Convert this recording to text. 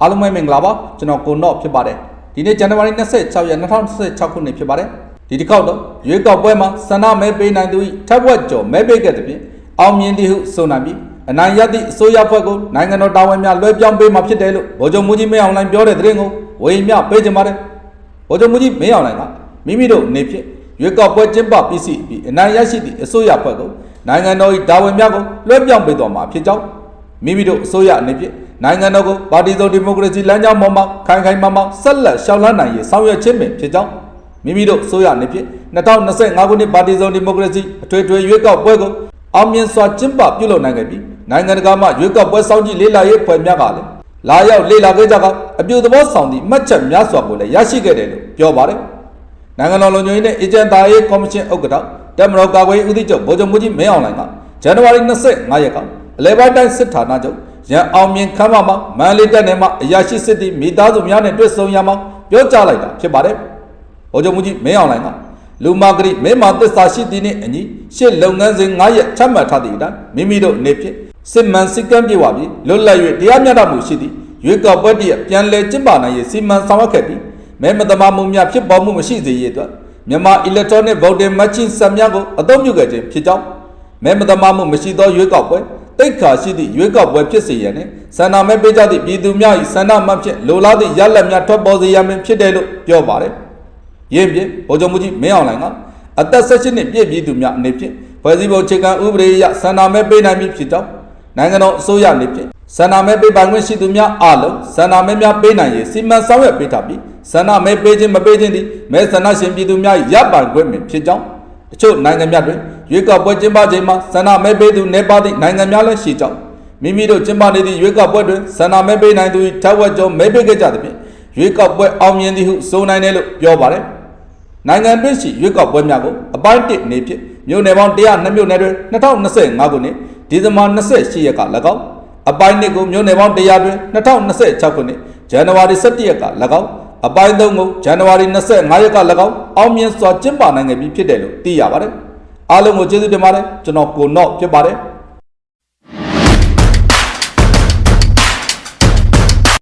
အားလုံးပဲမင်္ဂလာပါကျွန်တော်ကိုနော့ဖြစ်ပါတယ်ဒီနေ့ဇန်နဝါရီ26ရက်2026ခုနှစ်ဖြစ်ပါတယ်ဒီတစ်ခေါက်တော့ရွေးကောက်ပွဲမှာဆန္ဒမဲပေးနိုင်သူထက်ဝက်ကျော်မဲပေးခဲ့တဲ့ပြင်အောင်မြင်သည်ဟုဆိုနိုင်ပြီးအနိုင်ရသည့်အစိုးရဖွဲ့ကိုနိုင်ငံတော်တာဝန်များလွှဲပြောင်းပေးမှာဖြစ်တယ်လို့ဗိုလ်ချုပ်မှူးကြီးမင်းအောင်လှိုင်ပြောတဲ့သတင်းကိုဝေမျှပေးကြပါတယ်ဗိုလ်ချုပ်မှူးကြီးမင်းအောင်လှိုင်ကမိမိတို့အနေဖြင့်ရွေးကောက်ပွဲကျင်းပပြီးစီပြီးအနိုင်ရရှိသည့်အစိုးရဖွဲ့ကိုနိုင်ငံတော်၏တာဝန်များကိုလွှဲပြောင်းပေးတော်မှာဖြစ်ကြောင်းမိမိတို့အစိုးရအနေဖြင့်နိုင်ငံတော်ကိုပါတီစုံဒီမိုကရေစီလမ်းကြောင်းပေါ်မှာခိုင်ခိုင်မာမာဆက်လက်ရှောင်လန်းနိုင်ရေးဆောင်ရွက်ခြင်းပင်ဖြစ်ကြောင်းမိမိတို့အစိုးရအနေဖြင့်2025ခုနှစ်ပါတီစုံဒီမိုကရေစီအထွေထွေရွေးကောက်ပွဲကိုအောင်မြင်စွာကျင်းပပြုလုပ်နိုင်ခဲ့ပြီးနိုင်ငံတကာမှရွေးကောက်ပွဲစောင့်ကြည့်လေ့လာရေးဖွဲ့များကလည်းလာရောက်လေ့လာခဲ့ကြကအပြုသဘောဆောင်သည့်မှတ်ချက်များစွာကိုလည်းရရှိခဲ့တယ်လို့ပြောပါတယ်နိုင်ငံတော်လုံခြုံရေးနဲ့အေဂျင်တာရေးကော်မရှင်ဥက္ကဋ္ဌတပ်မတော်ကာကွယ်ရေးဦးစီးချုပ်ဗိုလ်ချုပ်မှူးကြီးမင်းအောင်လှိုင်ကဇန်နဝါရီ25ရက်ကအလဲပိုင်းတိုင်းစစ်ဌာနချုပ်ရန်အောင်မြင်ခမ်းမမှာမန္တလေးတပ်နယ်မှာအရာရှိစစ်သည်မိသားစုများနဲ့တွေ့ဆုံရမှာပြောကြားလိုက်တာဖြစ်ပါတယ်။ဗိုလ်ချုပ်မှူးကြီးမင်းအောင်လှိုင်ကလူမာဂရိမင်းမာသစ္စာရှိသည်နှင့်အညီရှစ်လုပ်ငန်းစဉ်9ရက်ချမှတ်ထားသည့်အတိုင်းမိမိတို့အနေဖြင့်စစ်မှန်စည်းကမ်းပြေဝပြီးလွတ်လပ်၍တရားမျှတမှုရှိသည့်ရွေးကောက်ပွဲတည်းပြန်လည်ကျင်းပနိုင်ရေးစီမံဆောင်ရွက်ခဲ့ပြီးမဲမတမာမှုများဖြစ်ပေါ်မှုမရှိစေရေးအတွက်မြန်မာ electronic voting machine စက်များကိုအသုံးပြုခဲ့ခြင်းဖြစ်ကြောင်းမဲမတမာမှုမရှိသောရွေးကောက်ပွဲတိတ်ခါရှိသည့်ရွေးကောက်ပွဲဖြစ်စေရန်နှင့်ဆန္ဒမဲပေးကြသည့်ပြည်သူများ၏ဆန္ဒမှဖြင့်လိုလားသည့်ရလဒ်များထွက်ပေါ်စေရမည်ဖြစ်တယ်လို့ပြောပါတယ်။ယင်းဖြင့်ဗိုလ်ချုပ်မှူးကြီးမင်းအောင်လှိုင်ကအသက်16နှစ်ပြည့်ပြည်သူများအနေဖြင့်ဖွဲ့စည်းပုံအခြေခံဥပဒေအရဆန္ဒမဲပေးနိုင်ပြီဖြစ်ကြောင်းနိုင်ငံတော်အစိုးရအနေဖြင့်ဆန္ဒမဲပေးပိုင်ခွင့်ရှိသူများအားလုံးဆန္ဒမဲများပေးနိုင်ရေးစီမံဆောင်ရွက်ပေးထားပြီးဆန္ဒမဲပေးခြင်းမပေးခြင်းသည်မဲဆန္ဒရှင်ပြည်သူများရပိုင်ခွင့်ဖြစ်ကြောင်းတချို့နိုင်ငံများတွင်ရွေးကောက်ပွဲကျင်းပချိန်မှာဆန္ဒမဲပေးသူနေပါသည့်နိုင်ငံများလည်းရှိကြောင်းမိမိတို့ကျင်းပနေသည့်ရွေးကောက်ပွဲတွင်ဆန္ဒမဲပေးနိုင်သူထက်ဝက်ကျော်မဲပေးခဲ့ကြသဖြင့်ရွေးကောက်ပွဲအောင်မြင်သည်ဟုဆိုနိုင်တယ်လို့ပြောပါတယ်။နိုင်ငံတွင်းရှိရွေးကောက်ပွဲများကိုအပိုင်း1အနေဖြင့်မြို့နယ်ပေါင်း102မြို့နယ်တွင်2025ခုနှစ်ဒီဇင်ဘာ28ရက်က၎င်းအပိုင်း2ကိုမြို့နယ်ပေါင်း100တွင်2026ခုနှစ်ဇန်နဝါရီ17ရက်က၎င်းအပိုင်း3ကိုဇန်နဝါရီ25ရက်က၎င်းအောင်မြင်စွာကျင်းပနိုင်ခဲ့ပြီဖြစ်တယ်လို့သိရပါတယ်။အားလုံးကိုကျေးဇူးတင်ပါတယ်ကျွန်တော်ကိုနော့ဖြစ်ပါတယ်။